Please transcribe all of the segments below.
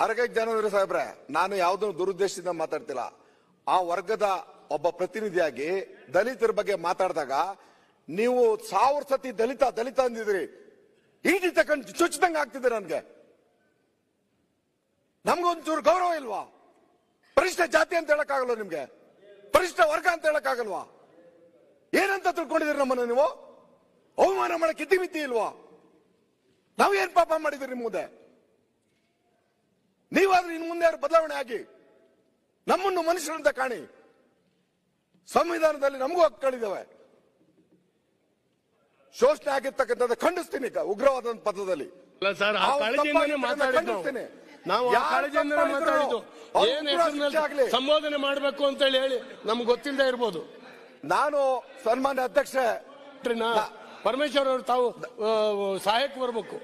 ಅರಗೈಕ್ ಜನವರಿ ಸಾಹೇಬ್ರೆ, ನಾನು ಯಾವುದೋ ದುರುದ್ದೇಶದಿಂದ ಮಾತಾಡ್ತಿಲ್ಲ. ಆ ವರ್ಗದ ಒಬ್ಬ ಪ್ರತಿನಿಧಿಯಾಗಿ ದಲಿತರ ಬಗ್ಗೆ ಮಾತಾಡಿದಾಗ ನೀವು 1000 ಸತಿ ದಲಿತ ದಲಿತ ಅಂದಿದ್ರಿ. ಈಟಿ ತಗೊಂಡು ಚುಚ್ಚದಂಗ ಆಗ್ತಿದೆ ನನ್ಗೆ. ನಮ್ಗೊಂಚೂರು ಗೌರವ ಇಲ್ವಾ? ಪರಿಷ್ಠ ಜಾತಿ ಅಂತ ಹೇಳಕ್ಕಾಗಲ್ವ ನಿಮ್ಗೆ? ಪರಿಷ್ಠ ವರ್ಗ ಅಂತ ಹೇಳಕ್ಕಾಗಲ್ವಾ? ಏನಂತ ತಿಳ್ಕೊಂಡಿದ್ದೀರಿ ನಮ್ಮನ್ನು ನೀವು? ಅವಮಾನ ಮಾಡಕ್ಕೆ ಇತಿಮಿತಿ ಇಲ್ವಾ? ನಾವು ಏನ್ ಪಾಪ ಮಾಡಿದ್ರಿ ನಿಮ್ ಮುಂದೆ? ನೀವಾದ್ರೂ ಇನ್ ಮುಂದೆ ಯಾರು ಬದಲಾವಣೆ ಆಗಿ ನಮ್ಮನ್ನು ಮನುಷ್ಯರಂತ ಕಾಣಿ. ಸಂವಿಧಾನದಲ್ಲಿ ನಮಗೂ ಹಕ್ಕುಗಳಿದ್ದಾವೆ. ಶೋಷಣೆ ಆಗಿರ್ತಕ್ಕಂಥದ್ದು ಖಂಡಿಸ್ತೀನಿ ಉಗ್ರವಾದ ಪದದಲ್ಲಿ. ಸಂಬೋಧನೆ ಮಾಡಬೇಕು ಅಂತ ಹೇಳಿ ನಮ್ಗೆ ಗೊತ್ತಿಲ್ಲದೆ ಇರ್ಬೋದು. ನಾನು ಸನ್ಮಾನ್ಯ ಅಧ್ಯಕ್ಷ ಪರಮೇಶ್ವರ್ ಅವರು ತಾವು ಸಹಾಯಕ್ಕೆ ಬರಬೇಕು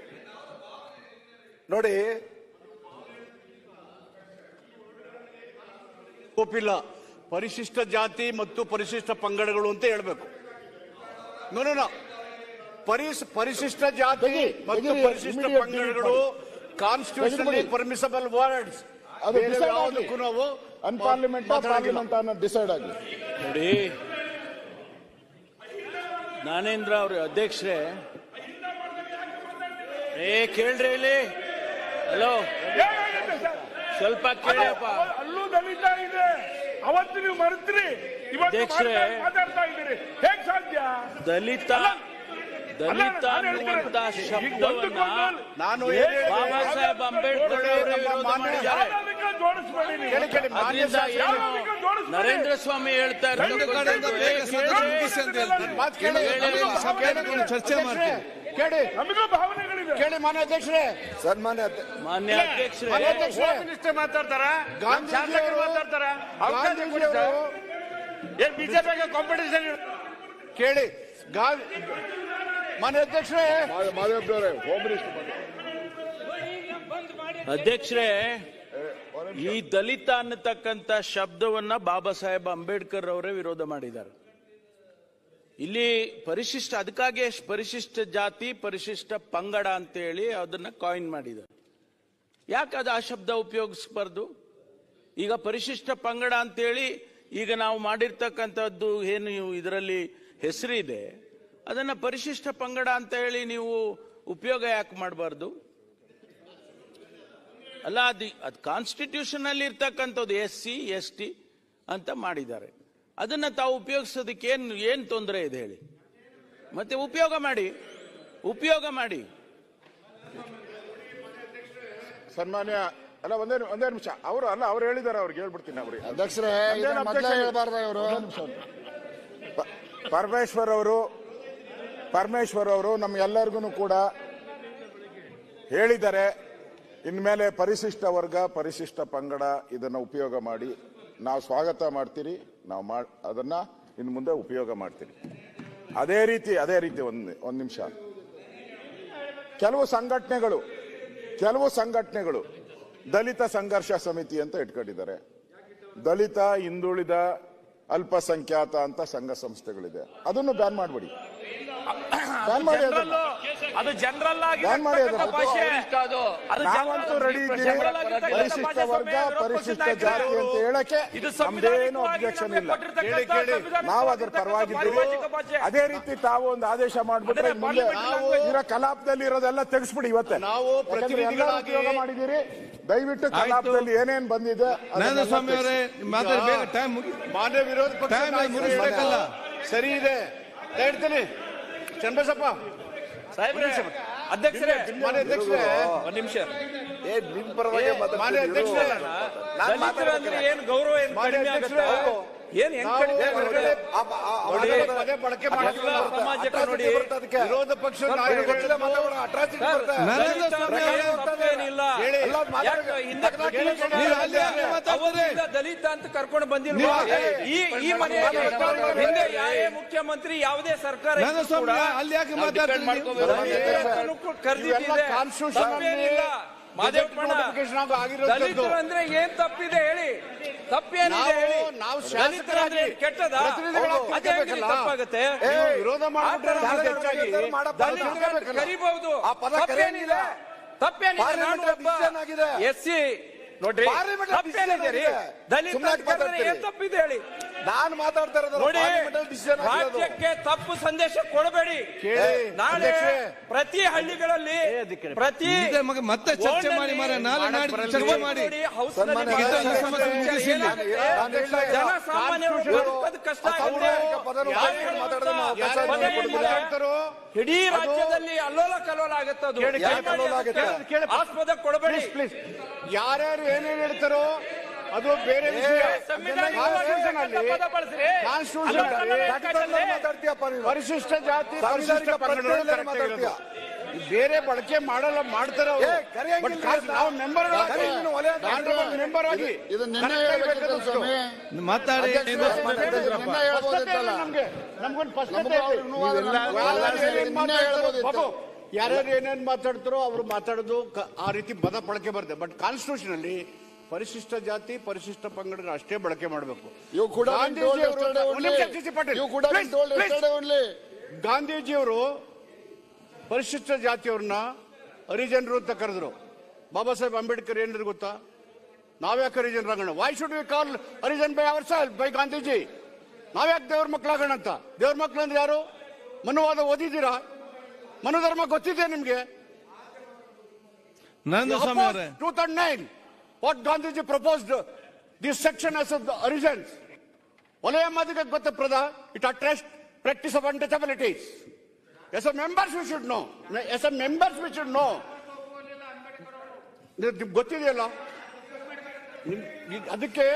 ನೋಡಿ. ಒಪ್ಪಿಲ್ಲ. ಪರಿಶಿಷ್ಟ ಜಾತಿ ಮತ್ತು ಪರಿಶಿಷ್ಟ ಪಂಗಡಗಳು ಅಂತ ಹೇಳ್ಬೇಕು. ನೋ ಪರಿಶಿಷ್ಟ ಜಾತಿ ಮತ್ತು ಪರಿಶಿಷ್ಟ ಪಂಗಡಗಳು ಕಾನ್ಸ್ಟಿಟ್ಯೂಷನ್ ಪರ್ಮಿಸಬಲ್ ವರ್ಡ್ಸ್. ನಾವು ಅನ್ಪಾರ್ಲಿಮೆಂಟ್ ಡಿಸೈಡ್ ಆಗಿ ನೋಡಿ. ಜ್ಞಾನೇಂದ್ರ ಅವ್ರ ಅಧ್ಯಕ್ಷರೇ, ಕೇಳ್ರಿ ಇಲ್ಲಿ. ಹಲೋ, ಸ್ವಲ್ಪ ಕೇಳಪ್ಪ. ಅಲ್ಲೂ ದಲಿತ ಇದೆ, ಅವತ್ತು ನೀವು ಮರೆತ್ರಿ, ಅಧ್ಯಕ್ಷರೇ, ಮಾತಾಡ್ತಾ ಇದ್ದೀರಿ. ಹೇಗ್ ಸಾಧ್ಯ? ದಲಿತ ಅನ್ನುವಂತ ಶಬ್ದವನ್ನ ನಾನು ಬಾಬಾ ಸಾಹೇಬ್ ಅಂಬೇಡ್ಕರ್ ನರೇಂದ್ರ ಸ್ವಾಮಿ ಹೇಳ್ತಾ ಚರ್ಚೆ ಮಾಡ್ತೀನಿ. ಕೇಳಿ ಮಾನ್ಯ ಅಧ್ಯಕ್ಷರೇ, ಮಾನ್ಯ ಅಧ್ಯಕ್ಷರೇ ಮಾತಾಡ್ತಾರ, ಶಾಸಕರು ಮಾತಾಡ್ತಾರ, ಏನ್ ಬಿಜೆಪಿಗೆ ಕಾಂಪಿಟೇಷನ್? ಕೇಳಿ ಮಾನ್ಯ ಅಧ್ಯಕ್ಷರೇ. ಅಧ್ಯಕ್ಷರೇ, ಈ ದಲಿತ ಅನ್ನತಕ್ಕಂಥ ಶಬ್ದವನ್ನ ಬಾಬಾ ಸಾಹೇಬ್ ಅಂಬೇಡ್ಕರ್ ಅವರೇ ವಿರೋಧ ಮಾಡಿದ್ದಾರೆ. ಇಲ್ಲಿ ಪರಿಶಿಷ್ಟ, ಅದಕ್ಕಾಗಿ ಪರಿಶಿಷ್ಟ ಜಾತಿ ಪರಿಶಿಷ್ಟ ಪಂಗಡ ಅಂತ ಹೇಳಿ ಅದನ್ನ ಕಾಯಿನ್ ಮಾಡಿದ್ದಾರೆ. ಯಾಕೆ ಅದು ಆ ಶಬ್ದ ಉಪಯೋಗಿಸಬಾರ್ದು? ಈಗ ಪರಿಶಿಷ್ಟ ಪಂಗಡ ಅಂತೇಳಿ ಈಗ ನಾವು ಮಾಡಿರ್ತಕ್ಕಂಥದ್ದು ಏನು ಇದರಲ್ಲಿ ಹೆಸರಿದೆ, ಅದನ್ನ ಪರಿಶಿಷ್ಟ ಪಂಗಡ ಅಂತ ಹೇಳಿ ನೀವು ಉಪಯೋಗ ಯಾಕೆ ಮಾಡಬಾರ್ದು? ಅಲ್ಲ, ಅದು ಕಾನ್ಸ್ಟಿಟ್ಯೂಷನ್ ಅಲ್ಲಿ ಇರ್ತಕ್ಕಂಥದ್ದು SC ST ಅಂತ ಮಾಡಿದ್ದಾರೆ. ಅದನ್ನ ತಾವು ಉಪಯೋಗಿಸೋದಕ್ಕೆ ಏನ್ ತೊಂದರೆ ಇದೆ ಹೇಳಿ? ಮತ್ತೆ ಉಪಯೋಗ ಮಾಡಿ. ಸನ್ಮಾನ್ಯ ಅಲ್ಲ, ಒಂದೇ ನಿಮಿಷ. ಅವ್ರು ಹೇಳಿದಾರೆ, ಅವ್ರಿಗೆ ಹೇಳ್ಬಿಡ್ತೀನಿ. ಅವ್ರಿಗೆ ಅಧ್ಯಕ್ಷರೇ, ಪರಮೇಶ್ವರ್ ಅವರು ನಮ್ಗೆಲ್ಲರಿಗೂ ಕೂಡ ಹೇಳಿದ್ದಾರೆ, ಇನ್ಮೇಲೆ ಪರಿಶಿಷ್ಟ ವರ್ಗ ಪರಿಶಿಷ್ಟ ಪಂಗಡ ಇದನ್ನ ಉಪಯೋಗ ಮಾಡಿ. ನಾವು ಸ್ವಾಗತ ಮಾಡ್ತೀರಿ, ನಾವು ಅದನ್ನ ಇನ್ನು ಮುಂದೆ ಉಪಯೋಗ ಮಾಡ್ತೀರಿ. ಅದೇ ರೀತಿ ಒಂದ್ ನಿಮಿಷ. ಕೆಲವು ಸಂಘಟನೆಗಳು ದಲಿತ ಸಂಘರ್ಷ ಸಮಿತಿ ಅಂತ ಇಟ್ಕೊಂಡಿದ್ದಾರೆ. ದಲಿತ, ಹಿಂದುಳಿದ, ಅಲ್ಪಸಂಖ್ಯಾತ ಅಂತ ಸಂಘ ಸಂಸ್ಥೆಗಳಿದೆ. ಅದನ್ನು ಬ್ಯಾನ್ ಮಾಡಬೇಡಿ. ಅದು ಜನರಲ್ ಆಗಿ ನಾವಂತೂ ರೆಡಿ ಇದ್ದೀವಿ. ಪರಿಶಿಷ್ಟ ವರ್ಗ ಪರಿಶಿಷ್ಟ ಜಾತಿ ಅಂತ ಹೇಳಕ್ಕೆ ನಮ್ದೇನು ಅಬ್ಜೆಕ್ಷನ್ ಇಲ್ಲ. ನಾವು ಅದರ ಪರವಾಗಿದ್ದೀವಿ. ಅದೇ ರೀತಿ ತಾವು ಒಂದು ಆದೇಶ ಮಾಡ್ಬಿಟ್ರೆ ಮುಂದೆ ಇರೋ ಕಲಾಪದಲ್ಲಿ ಇರೋದೆಲ್ಲ ತೆಗೆಸ್ಬಿಡಿ. ಇವತ್ತೇ ನಾವು ಉಪಯೋಗ ಮಾಡಿದ್ದೀರಿ. ದಯವಿಟ್ಟು ಕಲಾಪದಲ್ಲಿ ಏನೇನ್ ಬಂದಿದೆ ಮಾನ್ಯ ವಿರೋಧ ಪಕ್ಷ ಸರಿ ಇದೆ ಹೇಳ್ತೀನಿ. ಚನ್ನಬಸಪ್ಪ ಅಧ್ಯಕ್ಷರೇ, ಮಾನ್ಯ ಅಧ್ಯಕ್ಷರೇ, ಒಂದ್ ನಿಮಿಷ. ನಿಮ್ ಪರವಾಗಿ ಮಾನ್ಯ ಅಧ್ಯಕ್ಷರೇ, ಏನ್ ಗೌರವ ಏನ್ ಬಳಕೆ ಮಾಡಿ ವಿರೋಧ ಪಕ್ಷ ದಲಿತ ಅಂತ ಕರ್ಕೊಂಡು ಬಂದಿಲ್ಲ. ಈ ಮನೆ ಹಿಂದೆ ಯಾರೇ ಮುಖ್ಯಮಂತ್ರಿ ಯಾವುದೇ ಸರ್ಕಾರ ಕರೆದಿದೆ. ದಲಿತರು ಅಂದ್ರೆ ಏನ್ ತಪ್ಪಿದೆ ಹೇಳಿ? ತಪ್ಪೇನಿದೆ ಹೇಳಿ? ನಾವು ದಲಿತರಂದ್ರೆ ಕೆಟ್ಟದ ತಪ್ಪಾಗುತ್ತೆ? ವಿರೋಧ ಮಾಡಿಬಿಟ್ರೆ ಕರಿಬಹುದು. ತಪ್ಪೇನಿದೆ? ತಪ್ಪೇನಿದೆ? ನಾನು Parliament ಒಬ್ಬ decision ಆಗಿದೆ. ಎಸ್ಸಿ ನೋಡ್ರಿ, Parliament ತಪ್ಪೇನಿದೆ ರೀ? decision ಆಗಿದೆ. ದಲಿತ ಸುಮ್ನೆ ಅಂತ ಕರೆದ್ರೆ ಮಾತಾಡ್ತೀರಿ. ಏನ್ ತಪ್ಪಿದೆ ಹೇಳಿ? ನಾನು ಮಾತಾಡ್ತಾ ಇರೋದು ನೋಡಿ, Parliament decision ಆಗಿರೋದು. ರಾಜ್ಯಕ್ಕೆ ತಪ್ಪು ಸಂದೇಶ ಕೊಡಬೇಡಿ. ನಾಳೆ ಪ್ರತಿ ಹಳ್ಳಿಗಳಲ್ಲಿ ಪ್ರತಿ ಮತ್ತೆ ಚರ್ಚೆ ಮಾಡಿ ಮಾರ, ನಾಳೆ ನಾಡಿದ್ದು ಚರ್ಚೆ ಮಾಡಿ. ಸನ್ಮಾನ್ಯ ಜನಸಾಮಾನ್ಯರು ಬದುಕೋದು ಕಷ್ಟ ಆಗುತ್ತೆ. ಇಡೀ ರಾಜ್ಯದಲ್ಲಿ ಅಲ್ಲೋಲ ಕಲ್ಲೋಲ ಆಗುತ್ತೆ. ಅದು ಆಸ್ಪದ ಕೊಡಬೇಡಿ. ಪ್ಲೀಸ್ ಯಾರ್ಯಾರು ಏನೇನ್ ಹೇಳ್ತಾರೋ ಅದು ಬೇರೆ ವಿಷಯ. ಮಾತಾಡ್ತೀಯಪ್ಪ ನೀನು. ಪರಿಶಿಷ್ಟ ಜಾತಿ ಪರಿಶಿಷ್ಟ ಸಾಂವಿಧಾನಿಕ ಪಂಗಡಗಳು ಪ್ರಜ್ಞೆಯಲ್ಲಿ correct ಮಾತಾಡ್ತೀಯ. ಆಗಿರೋದು. ಬೇರೆ ಬಳಕೆ ಮಾಡಲ್ಲ, ಮಾಡ್ತಾರ ಏ, ಕರೆಯಂಗಿಲ್ಲ ನಾವು ಮೆಂಬರ್ ಕರೆ ನೀನು ಒಲೆ ಅಂತ ಮೆಂಬರ್ ಆಗಿ ಇದು ನಿನ್ನೆ ಹೇಳ್ಬೇಕಿತ್ತು ಸ್ವಾಮಿ. ಮಾತಾಡಿ. ನಮ್ಗೊಂದು ಸ್ಪಷ್ಟತೆ ಯಾರ್ಯಾರು ಏನೇನ್ ಮಾತಾಡ್ತಾರೋ ಅವ್ರು ಮಾತಾಡೋದು ಆ ರೀತಿ ಪದ ಬಳಕೆ ಬರುತ್ತೆ. ಬಟ್ ಕಾನ್ಸ್ಟಿಟ್ಯೂಷನ್ ಅಲ್ಲಿ ಪರಿಶಿಷ್ಟ ಜಾತಿ ಪರಿಶಿಷ್ಟ ಪಂಗಡಗಳು ಅಷ್ಟೇ ಬಳಕೆ ಮಾಡಬೇಕು. You could have been told yesterday only. You could have been told yesterday only. ಗಾಂಧೀಜಿಯವರು ಪರಿಶಿಷ್ಟ ಜಾತಿಯವ್ರನ್ನ ಹರಿಜನರು ಅಂತ ಕರೆದ್ರು. ಬಾಬಾ ಸಾಹೇಬ್ ಅಂಬೇಡ್ಕರ್ ಏನಿದ್ರು ಗೊತ್ತಾ? ನಾವ್ಯಾಕೆ ಹರಿಜನರಾಗೋಣ? Why should we call Harijan by our self by Gandhiji? ನಾವ್ಯಾಕೆ ದೇವ್ರ ಮಕ್ಕಳಾಗೋಣ ಅಂತ? ದೇವ್ರ ಮಕ್ಕಳು ಅಂದ್ರೆ ಯಾರು? ಮನುವಾದ ಓದಿದ್ದೀರಾ? ಮನುಧರ್ಮ ಗೊತ್ತಿದೆ ನಿಮ್ಗೆ? ನಂದು ಸ್ವಾಮಿ ಅವರೇ, 2009 what Gandhiji proposed this section as of the origins. Olaya madhika gotta prada, it attracts practice of untouchabilities. As a members we should know. As a members we should know. ಗೊತ್ತಿದೆಯಲ್ಲ ಅದಕ್ಕೆ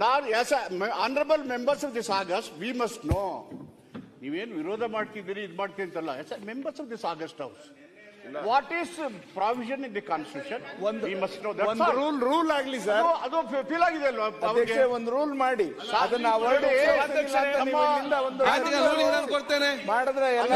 ನಾನು as honourable members of this August we must know. ನೀವೇನು ವಿರೋಧ ಮಾಡ್ತಿದ್ದೀರಿ ಇದು ಮಾಡ್ತೀರಿ ಅಂತಲ್ಲ. As members of this August house what is provision in the constitution? We must know that. ಒಂದು rule ಆಗ್ಲಿ ಸರ್. ಅದು ಫೀಲ್ ಆಗಿದೆ ಅಲ್ವಾ? ಅದಕ್ಕೆ ಒಂದು ರೂಲ್ ಮಾಡಿ ಅದನ್ನ ಆಯ್ತು, ರೂಲಿಂಗ್ ನಾನು ಕೊಡ್ತೇನೆ. ಮಾಡಿದ್ರೆ ಎಲ್ಲ